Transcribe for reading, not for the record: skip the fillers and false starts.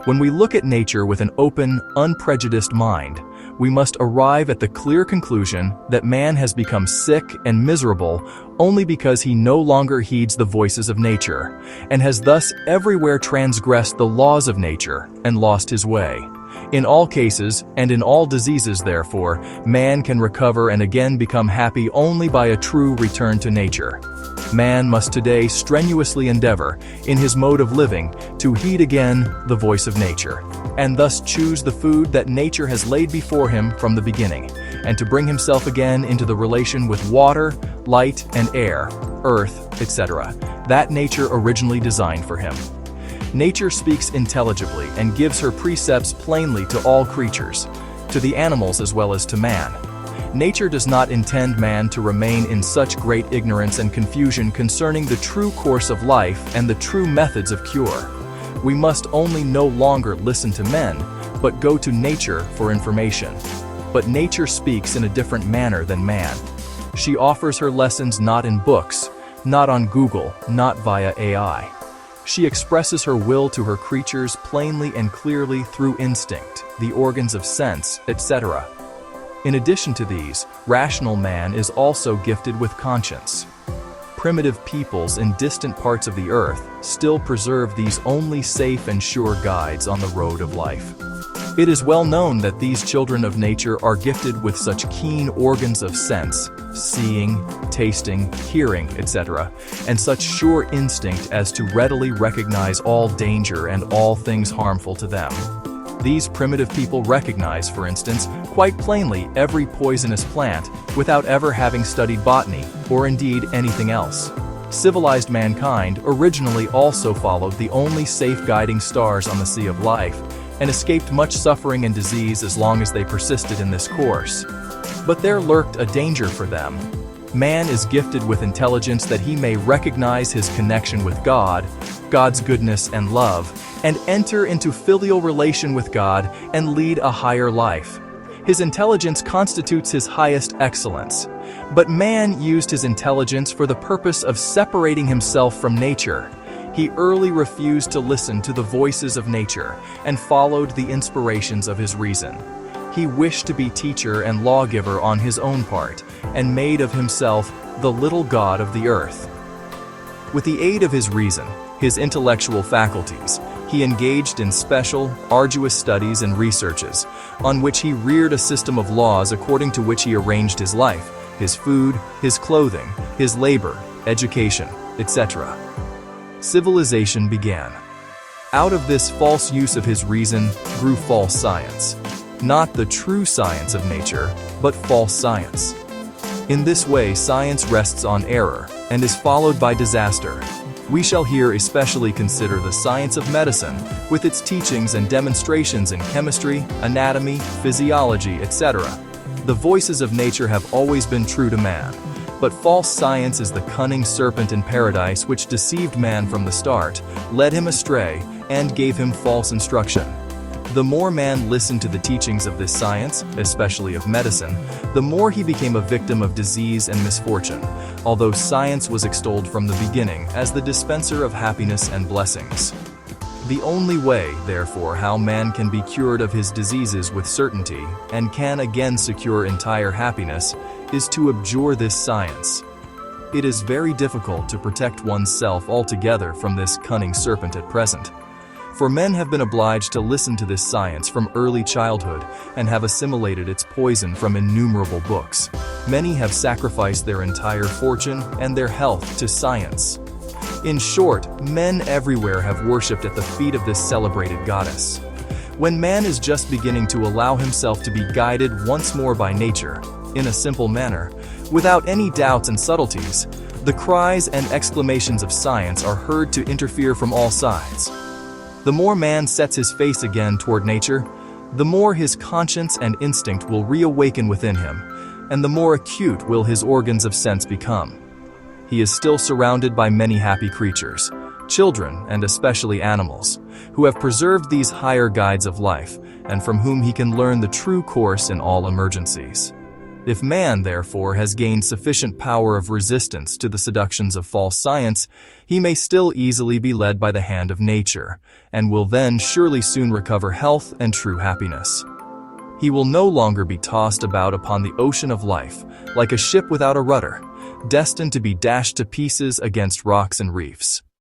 When we look at nature with an open, unprejudiced mind, we must arrive at the clear conclusion that man has become sick and miserable only because he no longer heeds the voices of nature, and has thus everywhere transgressed the laws of nature and lost his way. In all cases, and in all diseases therefore, man can recover and again become happy only by a true return to nature. Man must today strenuously endeavor, in his mode of living, to heed again the voice of nature, and thus choose the food that nature has laid before him from the beginning, and to bring himself again into the relation with water, light and air, earth, etc., that nature originally designed for him. Nature speaks intelligibly and gives her precepts plainly to all creatures, to the animals as well as to man. Nature does not intend man to remain in such great ignorance and confusion concerning the true course of life and the true methods of cure. We must only no longer listen to men, but go to nature for information. But nature speaks in a different manner than man. She offers her lessons not in books, not on Google, not via AI. She expresses her will to her creatures plainly and clearly through instinct, the organs of sense, etc. In addition to these, rational man is also gifted with conscience. Primitive peoples in distant parts of the earth still preserve these only safe and sure guides on the road of life. It is well known that these children of nature are gifted with such keen organs of sense, seeing, tasting, hearing, etc., and such sure instinct as to readily recognize all danger and all things harmful to them. These primitive people recognize, for instance, quite plainly every poisonous plant without ever having studied botany, or indeed anything else. Civilized mankind originally also followed the only safe guiding stars on the sea of life, and escaped much suffering and disease as long as they persisted in this course. But there lurked a danger for them. Man is gifted with intelligence that he may recognize his connection with God, God's goodness and love, and enter into filial relation with God and lead a higher life. His intelligence constitutes his highest excellence. But man used his intelligence for the purpose of separating himself from nature. He early refused to listen to the voices of nature and followed the inspirations of his reason. He wished to be teacher and lawgiver on his own part, and made of himself the little god of the earth. With the aid of his reason, his intellectual faculties, he engaged in special, arduous studies and researches, on which he reared a system of laws according to which he arranged his life, his food, his clothing, his labor, education, etc. Civilization began. Out of this false use of his reason grew false science. Not the true science of nature, but false science. In this way, science rests on error and is followed by disaster. We shall here especially consider the science of medicine, with its teachings and demonstrations in chemistry, anatomy, physiology, etc. The voices of nature have always been true to man, but false science is the cunning serpent in paradise which deceived man from the start, led him astray, and gave him false instruction. The more man listened to the teachings of this science, especially of medicine, the more he became a victim of disease and misfortune, although science was extolled from the beginning as the dispenser of happiness and blessings. The only way, therefore, how man can be cured of his diseases with certainty, and can again secure entire happiness, is to abjure this science. It is very difficult to protect oneself altogether from this cunning serpent at present. For men have been obliged to listen to this science from early childhood and have assimilated its poison from innumerable books. Many have sacrificed their entire fortune and their health to science. In short, men everywhere have worshipped at the feet of this celebrated goddess. When man is just beginning to allow himself to be guided once more by nature, in a simple manner, without any doubts and subtleties, the cries and exclamations of science are heard to interfere from all sides. The more man sets his face again toward nature, the more his conscience and instinct will reawaken within him, and the more acute will his organs of sense become. He is still surrounded by many happy creatures, children and especially animals, who have preserved these higher guides of life, and from whom he can learn the true course in all emergencies. If man, therefore, has gained sufficient power of resistance to the seductions of false science, he may still easily be led by the hand of nature, and will then surely soon recover health and true happiness. He will no longer be tossed about upon the ocean of life, like a ship without a rudder, destined to be dashed to pieces against rocks and reefs.